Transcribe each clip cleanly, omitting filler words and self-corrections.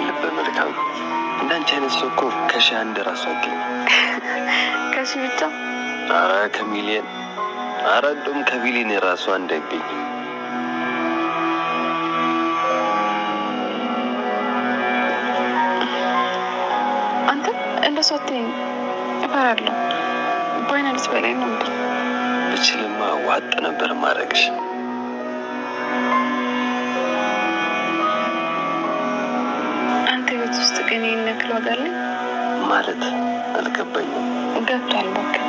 ልብ መልካም ነው። እንዳንቺ አይነት ሰው እኮ ከሺህ አንድ ራሱ አገኘ። ከሺህ ብቻ? ኧረ ከሚሊየን፣ ኧረ እንደውም ከቢሊየን የራሱ አንድ አይገኝ። አንተ እንደሱ አትይኝ፣ እፈራለሁ። በአይናልስ በላይ ነበር። ብችልማ ዋጥ ነበር ማድረግሽ። አንተ ቤት ውስጥ ግን ይህን ያክል ዋጋ አለኝ ማለት አልገባኝም። ገብቷል። እባክህ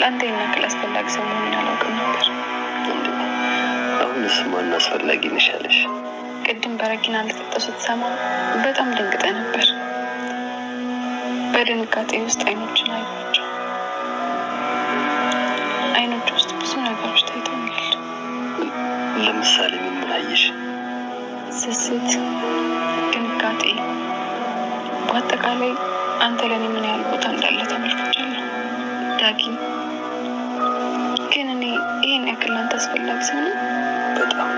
ለአንተ ይህን ያክል አስፈላጊ ሰው መሆኑን አላውቅም ነበር። እንዴ አሁንስ ማን አስፈላጊ ነሽ ያለሽ? ቅድም በረኪና እንደጠጣሁ ስትሰማ በጣም ደንግጠ ነበር። በድንጋጤ ውስጥ አይኖችን አየኋቸው። አይኖች ውስጥ ብዙ ነገሮች ታይተውኛል። ለምሳሌ ምን አየሽ? ስስት፣ ድንጋጤ፣ በአጠቃላይ አንተ ለእኔ ምን ያህል ቦታ እንዳለ ተመልክቻለሁ። ዳጊ ግን እኔ ይህን ያክል አንተ አስፈላጊ ሰው ነኝ? በጣም።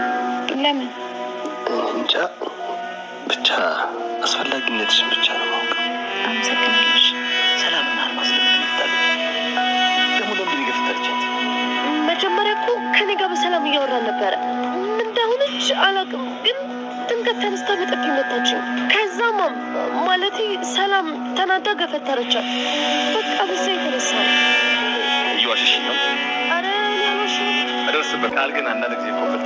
ለምን? እንጃ ብቻ አስፈላጊነትሽን ብቻ ነው ማውቀው። አመሰግናለሽ። ሰላምና አልማዝ ለምትመጣለች ደግሞ ለምንድን የገፍታቻት? መጀመሪያ እኮ ከኔ ጋር በሰላም እያወራን ነበረ። ምን እንደሆነች አላውቅም፣ ግን ድንገት ተነስታ በጥፊ መታችኝ። ከዛም ማለቴ ሰላም ተናዳ ገፈተረቻት። በቃ በዛ የተነሳ ነው። እየዋሸሽ ነው? አረ ያሎሽ እደርስበት ቃል ግን አንዳንድ ጊዜ ኮፈት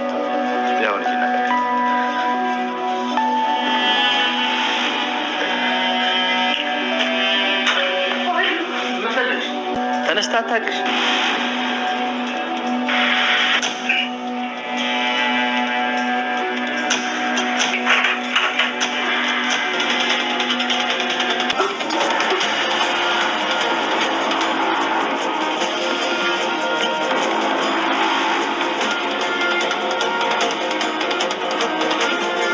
ያሁን ይናገር ተነስታ ታቅሽ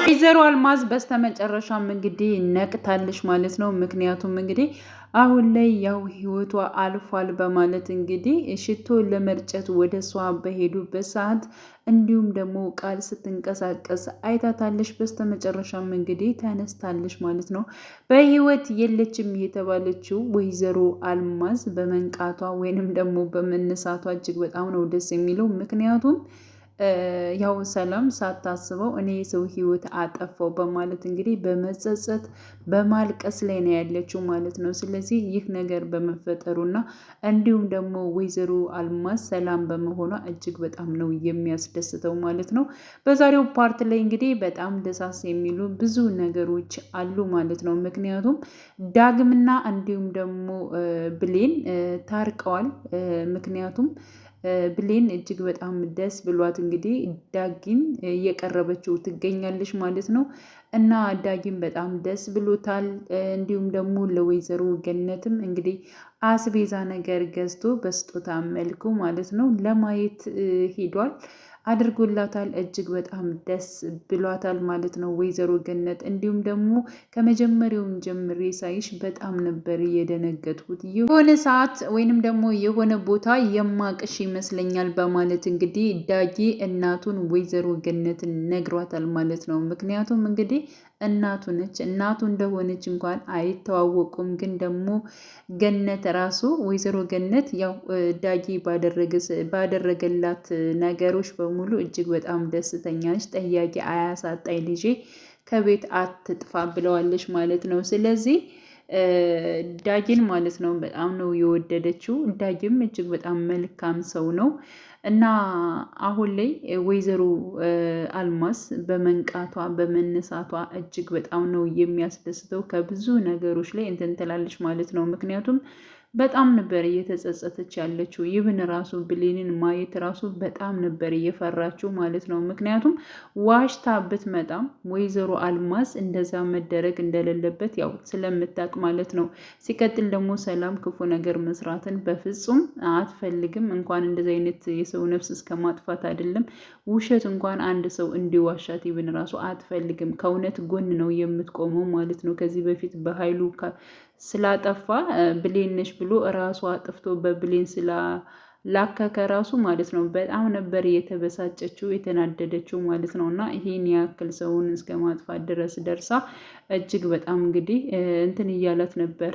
ወይዘሮ አልማዝ በስተመጨረሻም እንግዲህ ነቅታለች ማለት ነው። ምክንያቱም እንግዲህ አሁን ላይ ያው ህይወቷ አልፏል በማለት እንግዲህ ሽቶ ለመርጨት ወደ እሷ በሄዱበት ሰዓት እንዲሁም ደግሞ ቃል ስትንቀሳቀስ አይታታለች። በስተመጨረሻም እንግዲህ ተነስታለች ማለት ነው። በህይወት የለችም የተባለችው ወይዘሮ አልማዝ በመንቃቷ ወይንም ደግሞ በመነሳቷ እጅግ በጣም ነው ደስ የሚለው። ምክንያቱም ያው ሰላም ሳታስበው እኔ የሰው ህይወት አጠፋው በማለት እንግዲህ በመጸጸት በማልቀስ ላይ ነው ያለችው ማለት ነው። ስለዚህ ይህ ነገር በመፈጠሩና እንዲሁም ደግሞ ወይዘሮ አልማዝ ሰላም በመሆኗ እጅግ በጣም ነው የሚያስደስተው ማለት ነው። በዛሬው ፓርት ላይ እንግዲህ በጣም ደሳስ የሚሉ ብዙ ነገሮች አሉ ማለት ነው። ምክንያቱም ዳግምና እንዲሁም ደግሞ ብሌን ታርቀዋል። ምክንያቱም ብሌን እጅግ በጣም ደስ ብሏት እንግዲህ ዳጊን እየቀረበችው ትገኛለች ማለት ነው። እና ዳጊን በጣም ደስ ብሎታል። እንዲሁም ደግሞ ለወይዘሮ ገነትም እንግዲህ አስቤዛ ነገር ገዝቶ በስጦታ መልኩ ማለት ነው ለማየት ሄዷል አድርጎላታል። እጅግ በጣም ደስ ብሏታል ማለት ነው ወይዘሮ ገነት። እንዲሁም ደግሞ ከመጀመሪያውን ጀምሬ ሳይሽ በጣም ነበር የደነገጥኩት፣ የሆነ ሰዓት ወይንም ደግሞ የሆነ ቦታ የማቅሽ ይመስለኛል በማለት እንግዲህ ዳጊ እናቱን ወይዘሮ ገነትን ነግሯታል ማለት ነው። ምክንያቱም እንግዲህ እናቱ ነች። እናቱ እንደሆነች እንኳን አይተዋወቁም። ግን ደግሞ ገነት ራሱ ወይዘሮ ገነት ያው ዳጊ ባደረገላት ነገሮች በሙሉ እጅግ በጣም ደስተኛ ነች። ጠያቂ አያሳጣኝ ልጄ ከቤት አትጥፋ ብለዋለች ማለት ነው። ስለዚህ ዳጊን ማለት ነው በጣም ነው የወደደችው። ዳጊም እጅግ በጣም መልካም ሰው ነው እና አሁን ላይ ወይዘሮ አልማዝ በመንቃቷ በመነሳቷ እጅግ በጣም ነው የሚያስደስተው። ከብዙ ነገሮች ላይ እንትን ትላለች ማለት ነው። ምክንያቱም በጣም ነበር እየተጸጸተች ያለችው። ይብን ራሱ ብሌንን ማየት ራሱ በጣም ነበር እየፈራችው ማለት ነው። ምክንያቱም ዋሽታ ብትመጣም ወይዘሮ አልማዝ እንደዛ መደረግ እንደሌለበት ያው ስለምታውቅ ማለት ነው። ሲቀጥል ደግሞ ሰላም ክፉ ነገር መስራትን በፍጹም አትፈልግም። እንኳን እንደዚህ አይነት የሰው ነፍስ እስከ ማጥፋት አይደለም ውሸት እንኳን አንድ ሰው እንዲዋሻት ይብን ራሱ አትፈልግም። ከእውነት ጎን ነው የምትቆመው ማለት ነው። ከዚህ በፊት በኃይሉ ስላጠፋ ብሌን ነሽ ብሎ ራሱ አጥፍቶ በብሌን ላከከ ራሱ ማለት ነው በጣም ነበር የተበሳጨችው የተናደደችው ማለት ነው። እና ይሄን ያክል ሰውን እስከ ማጥፋት ድረስ ደርሳ እጅግ በጣም እንግዲህ እንትን እያላት ነበር።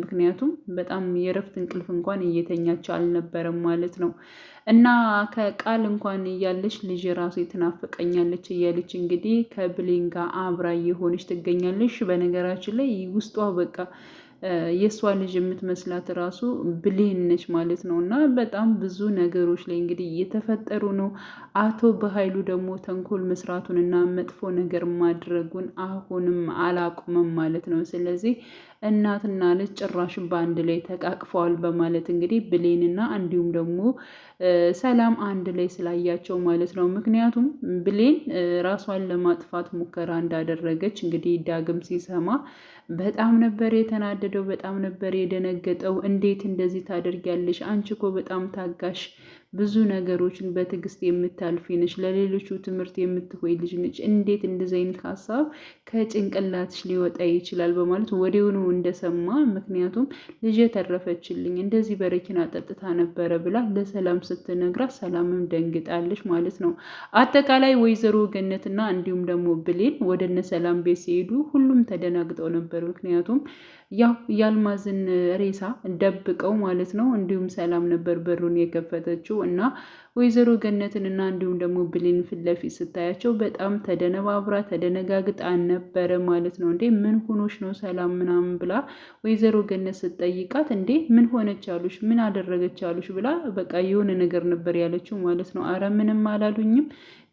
ምክንያቱም በጣም የእረፍት እንቅልፍ እንኳን እየተኛች አልነበረም ማለት ነው። እና ከቃል እንኳን እያለች ልጅ ራሱ ትናፍቀኛለች እያለች እንግዲህ ከብሌን ጋር አብራ እየሆነች ትገኛለች። በነገራችን ላይ ውስጧ በቃ የእሷ ልጅ የምትመስላት ራሱ ብሌን ነች ማለት ነው። እና በጣም ብዙ ነገሮች ላይ እንግዲህ እየተፈጠሩ ነው። አቶ በኃይሉ ደግሞ ተንኮል መስራቱን እና መጥፎ ነገር ማድረጉን አሁንም አላቁምም ማለት ነው። ስለዚህ እናትና ልጅ ጭራሽ በአንድ ላይ ተቃቅፈዋል በማለት እንግዲህ ብሌንና እንዲሁም ደግሞ ሰላም አንድ ላይ ስላያቸው ማለት ነው። ምክንያቱም ብሌን ራሷን ለማጥፋት ሙከራ እንዳደረገች እንግዲህ ዳግም ሲሰማ በጣም ነበር የተናደደው፣ በጣም ነበር የደነገጠው። እንዴት እንደዚህ ታደርጊያለሽ? አንቺ እኮ በጣም ታጋሽ፣ ብዙ ነገሮችን በትዕግስት የምታልፊ ነች፣ ለሌሎቹ ትምህርት የምትሆይ ልጅ ነች። እንዴት እንደዚህ አይነት ሀሳብ ከጭንቅላትሽ ሊወጣ ይችላል? በማለት ወዲያውኑ እንደሰማ ምክንያቱም ልጅ ተረፈችልኝ እንደዚህ በረኪና ጠጥታ ነበረ ብላ ለሰላም ስትነግራት ሰላምም ደንግጣለች ማለት ነው። አጠቃላይ ወይዘሮ ገነትና እንዲሁም ደግሞ ብሌን ወደ እነ ሰላም ቤት ሲሄዱ ሁሉም ተደናግጠው ነበር። ምክንያቱም ያው ያልማዝን ሬሳ ደብቀው ማለት ነው። እንዲሁም ሰላም ነበር በሩን የከፈተችው እና ወይዘሮ ገነትን እና እንዲሁም ደግሞ ብሌን ፊት ለፊት ስታያቸው በጣም ተደነባብራ ተደነጋግጣ ነበረ ማለት ነው። እንዴ ምን ሆኖች ነው ሰላም ምናምን ብላ ወይዘሮ ገነት ስትጠይቃት እንዴ ምን ሆነች አሉሽ? ምን አደረገች አሉሽ? ብላ በቃ የሆነ ነገር ነበር ያለችው ማለት ነው። አረ ምንም አላሉኝም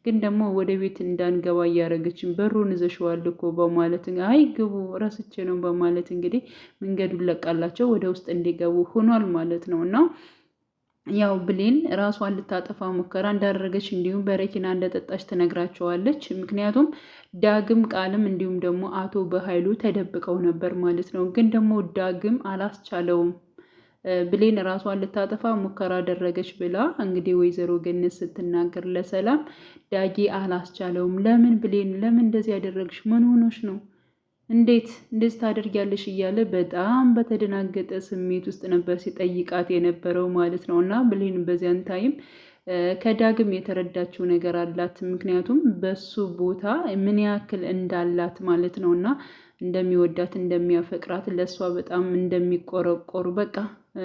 ግን ደግሞ ወደ ቤት እንዳንገባ እያደረገችን በሩን ይዘሽዋል እኮ በማለት አይ ግቡ ረስቼ ነው በማለት እንግዲህ መንገዱን ለቃላቸው ወደ ውስጥ እንዲገቡ ሆኗል ማለት ነው። እና ያው ብሌን ራሷን ልታጠፋ ሙከራ እንዳደረገች እንዲሁም በረኪና እንደጠጣች ትነግራቸዋለች። ምክንያቱም ዳግም ቃልም እንዲሁም ደግሞ አቶ በኃይሉ ተደብቀው ነበር ማለት ነው። ግን ደግሞ ዳግም አላስቻለውም። ብሌን ራሷን ልታጠፋ ሙከራ አደረገች ብላ እንግዲህ ወይዘሮ ገነት ስትናገር ለሰላም ዳጊ አላስቻለውም። ለምን ብሌን ለምን እንደዚህ ያደረግሽ? ምን ሆኖሽ ነው? እንዴት እንደዚህ ታደርጊያለሽ? እያለ በጣም በተደናገጠ ስሜት ውስጥ ነበር ሲጠይቃት የነበረው ማለት ነው። እና ብሌን በዚያን ታይም ከዳግም የተረዳችው ነገር አላት። ምክንያቱም በሱ ቦታ ምን ያክል እንዳላት ማለት ነው እና እንደሚወዳት እንደሚያፈቅራት ለእሷ በጣም እንደሚቆረቆሩ በቃ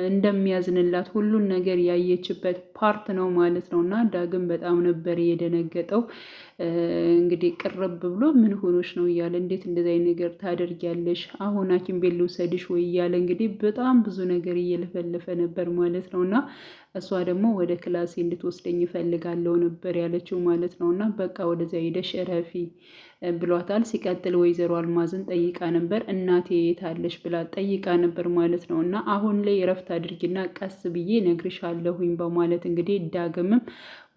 እንደሚያዝንላት ሁሉን ነገር ያየችበት ፓርት ነው ማለት ነው። እና ዳግም በጣም ነበር የደነገጠው። እንግዲህ ቅርብ ብሎ ምን ሆኖች ነው እያለ እንዴት እንደዚህ አይነት ነገር ታደርጊያለሽ? አሁን ሐኪም ቤት ልውሰድሽ ወይ እያለ እንግዲህ በጣም ብዙ ነገር እየለፈለፈ ነበር ማለት ነው። እና እሷ ደግሞ ወደ ክላሴ እንድትወስደኝ እፈልጋለሁ ነበር ያለችው ማለት ነው። እና በቃ ወደዚያ ሄደሽ እረፊ ብሏታል። ሲቀጥል ወይዘሮ አልማዝን ጠይቃ ነበር። እናቴ የታለሽ ብላ ጠይቃ ነበር ማለት ነው። እና አሁን ላይ እረፍት አድርጊና ቀስ ብዬ ነግርሻለሁኝ በማለት እንግዲህ ዳግምም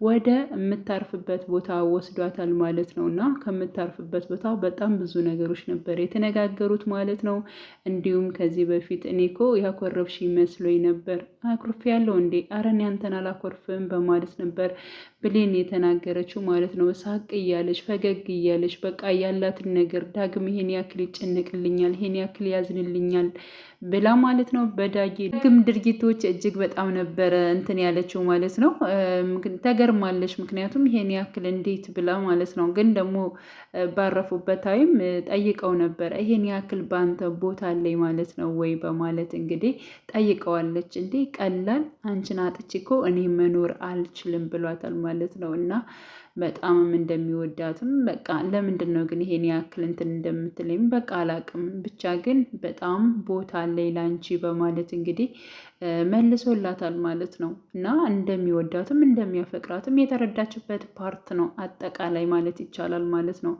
ወደ የምታርፍበት ቦታ ወስዷታል ማለት ነው። እና ከምታርፍበት ቦታ በጣም ብዙ ነገሮች ነበር የተነጋገሩት ማለት ነው። እንዲሁም ከዚህ በፊት እኔ እኮ ያኮረፍሽ ይመስሎኝ ነበር። አኩርፍ ያለው እንዴ? ኧረ እኔ አንተን አላኮርፍም በማለት ነበር ብሌን የተናገረችው ማለት ነው። ሳቅ እያለች ፈገግ እያለች በቃ ያላትን ነገር ዳግም ይሄን ያክል ይጨንቅልኛል፣ ይሄን ያክል ያዝንልኛል ብላ ማለት ነው። በዳግም ድርጊቶች እጅግ በጣም ነበረ እንትን ያለችው ማለት ነው። ተገርማለች። ምክንያቱም ይሄን ያክል እንዴት ብላ ማለት ነው። ግን ደግሞ ባረፉበት ታይም ጠይቀው ነበር። ይሄን ያክል በአንተ ቦታ አለኝ ማለት ነው ወይ በማለት እንግዲህ ጠይቀዋለች። እንዴ ቀላል አንቺን አጥቼ እኮ እኔ መኖር አልችልም ብሏታል ማለት ነው። እና በጣምም እንደሚወዳትም በቃ ለምንድን ነው ግን ይሄን ያክል እንትን እንደምትለኝ በቃ አላቅም፣ ብቻ ግን በጣም ቦታ አለኝ ላንቺ በማለት እንግዲህ መልሶላታል ማለት ነው። እና እንደሚወዳትም እንደሚያፈቅራትም የተረዳችበት ፓርት ነው አጠቃላይ ማለት ይቻላል ማለት ነው።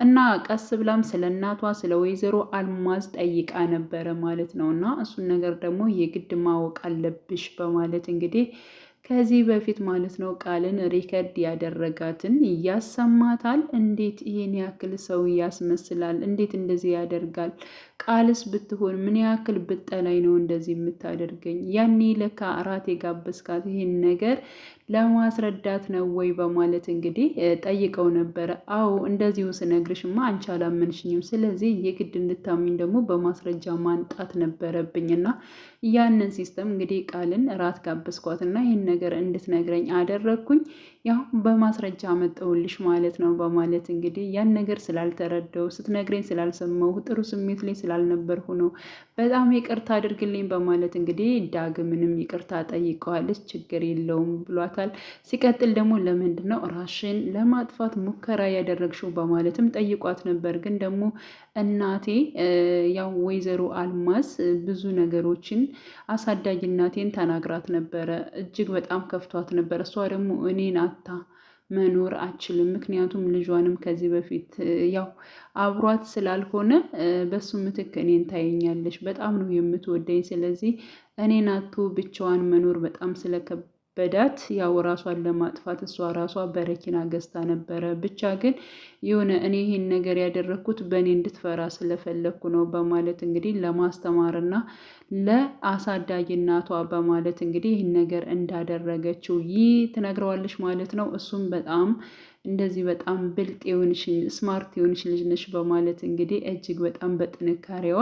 እና ቀስ ብላም ስለ እናቷ ስለ ወይዘሮ አልማዝ ጠይቃ ነበረ ማለት ነው። እና እሱን ነገር ደግሞ የግድ ማወቅ አለብሽ በማለት እንግዲህ ከዚህ በፊት ማለት ነው ቃልን ሪከርድ ያደረጋትን ያሰማታል። እንዴት ይሄን ያክል ሰው ያስመስላል? እንዴት እንደዚህ ያደርጋል? ቃልስ ብትሆን ምን ያክል ብጠላይ ነው እንደዚህ የምታደርገኝ? ያኔ ለካ እራት የጋበዝካት ይሄን ነገር ለማስረዳት ነው ወይ በማለት እንግዲህ ጠይቀው ነበረ። አዎ እንደዚሁ ስነግርሽማ አንቺ አላመንሽኝም፣ ስለዚህ የግድ እንድታምኝ ደግሞ በማስረጃ ማንጣት ነበረብኝና ያንን ሲስተም እንግዲህ ቃልን ራት ጋበዝኳትና ይህን ነገር እንድትነግረኝ አደረግኩኝ። ያው በማስረጃ መጠውልሽ ማለት ነው በማለት እንግዲህ ያን ነገር ስላልተረዳው ስትነግረኝ ስላልሰማው ጥሩ ስሜት ላይ ስላልነበርኩ ነው፣ በጣም ይቅርታ አድርግልኝ በማለት እንግዲህ ዳግምንም ይቅርታ ጠይቀዋለች። ችግር የለውም ብሏታል። ሲቀጥል ደግሞ ለምንድን ነው ራሽን ለማጥፋት ሙከራ ያደረግሽው በማለትም ጠይቋት ነበር። ግን ደግሞ እናቴ ያው ወይዘሮ አልማዝ ብዙ ነገሮችን አሳዳጊ እናቴን ተናግራት ነበረ። እጅግ በጣም ከፍቷት ነበር። እሷ ደግሞ እኔን አታ መኖር አችልም። ምክንያቱም ልጇንም ከዚህ በፊት ያው አብሯት ስላልሆነ በሱ ምትክ እኔን ታየኛለች። በጣም ነው የምትወደኝ። ስለዚህ እኔን አቶ ብቻዋን መኖር በጣም በዳት ያው ራሷን ለማጥፋት እሷ ራሷ በረኪና ገዝታ ነበረ። ብቻ ግን የሆነ እኔ ይሄን ነገር ያደረግኩት በእኔ እንድትፈራ ስለፈለግኩ ነው በማለት እንግዲህ ለማስተማርና ለአሳዳጊ እናቷ በማለት እንግዲህ ይህን ነገር እንዳደረገችው ይህ ትነግረዋለች ማለት ነው። እሱም በጣም እንደዚህ በጣም ብልጥ የሆንሽ ስማርት የሆንሽ ልጅ ነሽ በማለት እንግዲህ እጅግ በጣም በጥንካሬዋ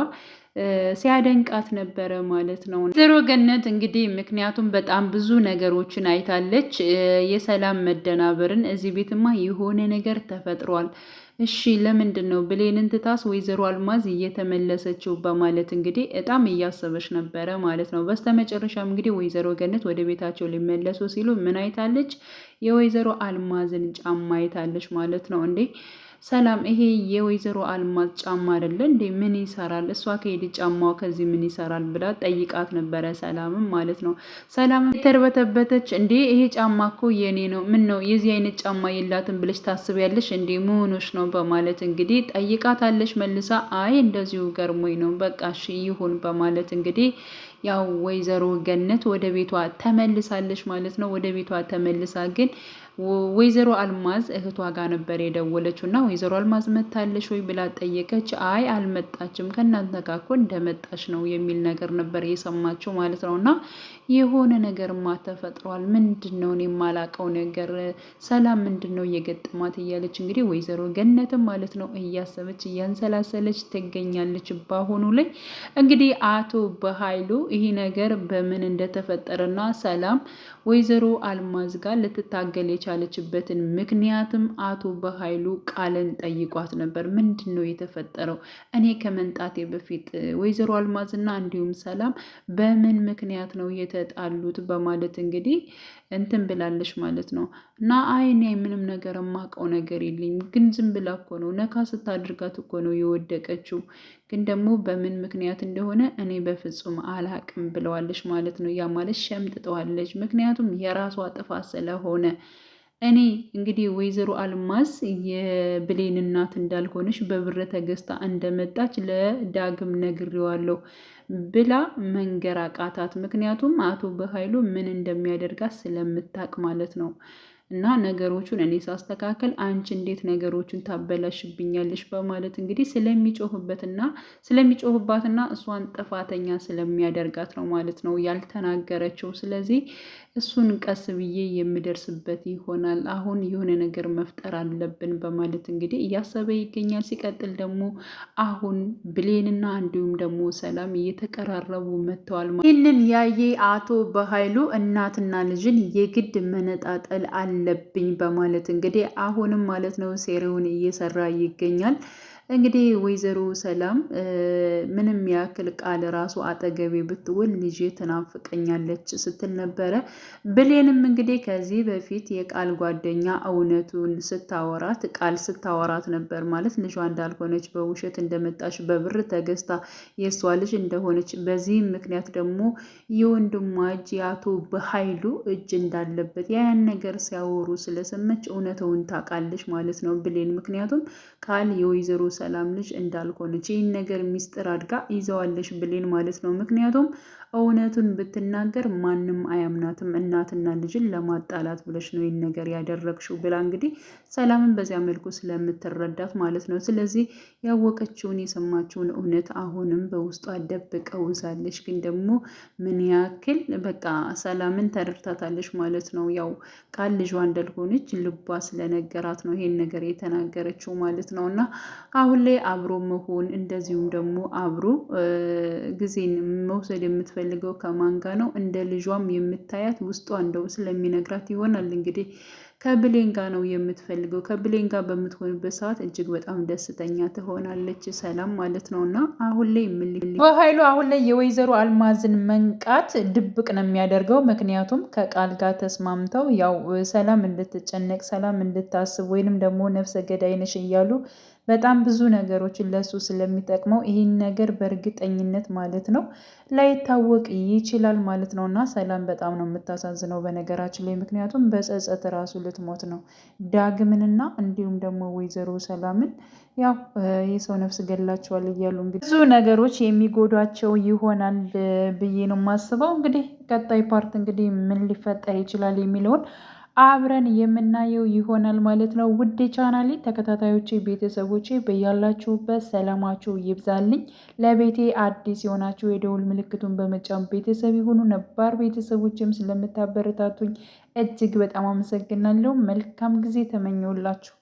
ሲያደንቃት ነበረ ማለት ነው። ወይዘሮ ገነት እንግዲህ ምክንያቱም በጣም ብዙ ነገሮችን አይታለች። የሰላም መደናበርን እዚህ ቤትማ የሆነ ነገር ተፈጥሯል። እሺ ለምንድን ነው ብሌንን ትታስ ወይዘሮ አልማዝ እየተመለሰችው በማለት እንግዲህ በጣም እያሰበች ነበረ ማለት ነው። በስተመጨረሻም እንግዲህ ወይዘሮ ገነት ወደ ቤታቸው ሊመለሱ ሲሉ ምን አይታለች? የወይዘሮ አልማዝን ጫማ አይታለች ማለት ነው። እንዴ ሰላም ይሄ የወይዘሮ አልማዝ ጫማ አይደለ እንዴ? ምን ይሰራል? እሷ ከሄድ ጫማው ከዚህ ምን ይሰራል ብላ ጠይቃት ነበረ። ሰላምም ማለት ነው። ሰላም የተርበተበተች እንዴ ይሄ ጫማ እኮ የኔ ነው፣ ምን ነው የዚህ አይነት ጫማ የላትም ብለሽ ታስቢያለሽ እንዴ? መሆኖች ነው በማለት እንግዲህ ጠይቃታለች። መልሳ አይ እንደዚሁ ገርሞኝ ነው፣ በቃ እሺ ይሁን በማለት እንግዲህ ያው ወይዘሮ ገነት ወደ ቤቷ ተመልሳለች ማለት ነው። ወደ ቤቷ ተመልሳ ግን ወይዘሮ አልማዝ እህቷ ጋር ነበር የደወለችው እና ወይዘሮ አልማዝ መታለች ወይ ብላ ጠየቀች። አይ አልመጣችም፣ ከእናንተ ጋር እኮ እንደመጣች ነው የሚል ነገር ነበር የሰማችው ማለት ነው። እና የሆነ ነገርማ ተፈጥሯል፣ ምንድን ነው እኔ የማላውቀው ነገር፣ ሰላም ምንድን ነው እየገጠማት እያለች እንግዲህ ወይዘሮ ገነትም ማለት ነው እያሰበች እያንሰላሰለች ትገኛለች። በአሁኑ ላይ እንግዲህ አቶ በኃይሉ ይህ ነገር በምን እንደተፈጠረና ሰላም ወይዘሮ አልማዝ ጋር ልትታገል የቻለችበትን ምክንያትም አቶ በኃይሉ ቃልን ጠይቋት ነበር። ምንድን ነው የተፈጠረው? እኔ ከመንጣቴ በፊት ወይዘሮ አልማዝና እንዲሁም ሰላም በምን ምክንያት ነው የተጣሉት? በማለት እንግዲህ እንትን ብላለች ማለት ነው። እና አይኔ ምንም ነገር የማውቀው ነገር የለኝም፣ ግን ዝም ብላ እኮ ነው ነካ ስታድርጋት እኮ ነው የወደቀችው፣ ግን ደግሞ በምን ምክንያት እንደሆነ እኔ በፍጹም አላቅም ብለዋለች ማለት ነው። ያ ማለት ሸምጥጠዋለች፣ ምክንያቱም የራሷ ጥፋት ስለሆነ። እኔ እንግዲህ ወይዘሮ አልማዝ የብሌን እናት እንዳልሆነች በብር ተገዝታ እንደመጣች ለዳግም ነግሬዋለሁ ብላ መንገር አቃታት። ምክንያቱም አቶ በኃይሉ ምን እንደሚያደርጋት ስለምታውቅ ማለት ነው። እና ነገሮቹን እኔ ሳስተካከል አንቺ እንዴት ነገሮቹን ታበላሽብኛለሽ? በማለት እንግዲህ ስለሚጮህባትና እሷን ጥፋተኛ ስለሚያደርጋት ነው ማለት ነው ያልተናገረችው። ስለዚህ እሱን ቀስ ብዬ የምደርስበት ይሆናል። አሁን የሆነ ነገር መፍጠር አለብን በማለት እንግዲህ እያሰበ ይገኛል። ሲቀጥል ደግሞ አሁን ብሌንና እንዲሁም ደግሞ ሰላም እየተቀራረቡ መጥተዋል። ይህንን ያየ አቶ በኃይሉ እናትና ልጅን የግድ መነጣጠል አለብኝ በማለት እንግዲህ አሁንም ማለት ነው ሴራውን እየሰራ ይገኛል። እንግዲህ ወይዘሮ ሰላም ምንም ያክል ቃል ራሱ አጠገቤ ብትውል ልጄ ትናፍቀኛለች ስትል ነበረ። ብሌንም እንግዲህ ከዚህ በፊት የቃል ጓደኛ እውነቱን ስታወራት ነበር ማለት ልጇ እንዳልሆነች በውሸት እንደመጣች በብር ተገዝታ የእሷ ልጅ እንደሆነች፣ በዚህም ምክንያት ደግሞ የወንድሟ እጅ የአቶ በኃይሉ እጅ እንዳለበት ያን ነገር ሲያወሩ ስለሰመች እውነተውን ታውቃለች ማለት ነው ብሌን። ምክንያቱም ቃል የወይዘሮ ሰላም ልጅ እንዳልሆነች ይህን ነገር ሚስጥር አድጋ ይዘዋለች ብሌን ማለት ነው። ምክንያቱም እውነቱን ብትናገር ማንም አያምናትም፣ እናትና ልጅን ለማጣላት ብለሽ ነው ይህን ነገር ያደረግሽው ብላ እንግዲህ ሰላምን በዚያ መልኩ ስለምትረዳት ማለት ነው። ስለዚህ ያወቀችውን የሰማችውን እውነት አሁንም በውስጧ ደብቀው ይዛለች። ግን ደግሞ ምን ያክል በቃ ሰላምን ተረድታታለች ማለት ነው። ያው ቃል ልጇ እንዳልሆነች ልቧ ስለነገራት ነው ይሄን ነገር የተናገረችው ማለት ነው። እና አሁን ላይ አብሮ መሆን እንደዚሁም ደግሞ አብሮ ጊዜን መውሰድ የምትፈልገው ከማን ጋ ነው? እንደ ልጇም የምታያት ውስጧ እንደው ስለሚነግራት ይሆናል እንግዲህ ከብሌን ጋር ነው የምትፈልገው። ከብሌን ጋር በምትሆንበት ሰዓት እጅግ በጣም ደስተኛ ትሆናለች ሰላም ማለት ነው። እና አሁን ላይ በኃይሉ አሁን ላይ የወይዘሮ አልማዝን መንቃት ድብቅ ነው የሚያደርገው። ምክንያቱም ከቃል ጋር ተስማምተው ያው ሰላም እንድትጨነቅ ሰላም እንድታስብ ወይንም ደግሞ ነፍሰ ገዳይ ነሽ እያሉ በጣም ብዙ ነገሮችን ለሱ ስለሚጠቅመው ይህን ነገር በእርግጠኝነት ማለት ነው ላይታወቅ ይችላል ማለት ነው። እና ሰላም በጣም ነው የምታሳዝነው በነገራችን ላይ ምክንያቱም በጸጸት ራሱ ልትሞት ነው። ዳግምንና እንዲሁም ደግሞ ወይዘሮ ሰላምን ያው የሰው ነፍስ ገላቸዋል እያሉ እንግዲህ ብዙ ነገሮች የሚጎዷቸው ይሆናል ብዬ ነው የማስበው። እንግዲህ ቀጣይ ፓርት እንግዲህ ምን ሊፈጠር ይችላል የሚለውን አብረን የምናየው ይሆናል ማለት ነው። ውድ ቻናሌ ተከታታዮቼ ቤተሰቦቼ በያላችሁበት ሰላማችሁ ይብዛልኝ። ለቤቴ አዲስ የሆናችሁ የደውል ምልክቱን በመጫን ቤተሰብ የሆኑ ነባር ቤተሰቦችም ስለምታበረታቱኝ እጅግ በጣም አመሰግናለሁ። መልካም ጊዜ ተመኘውላችሁ።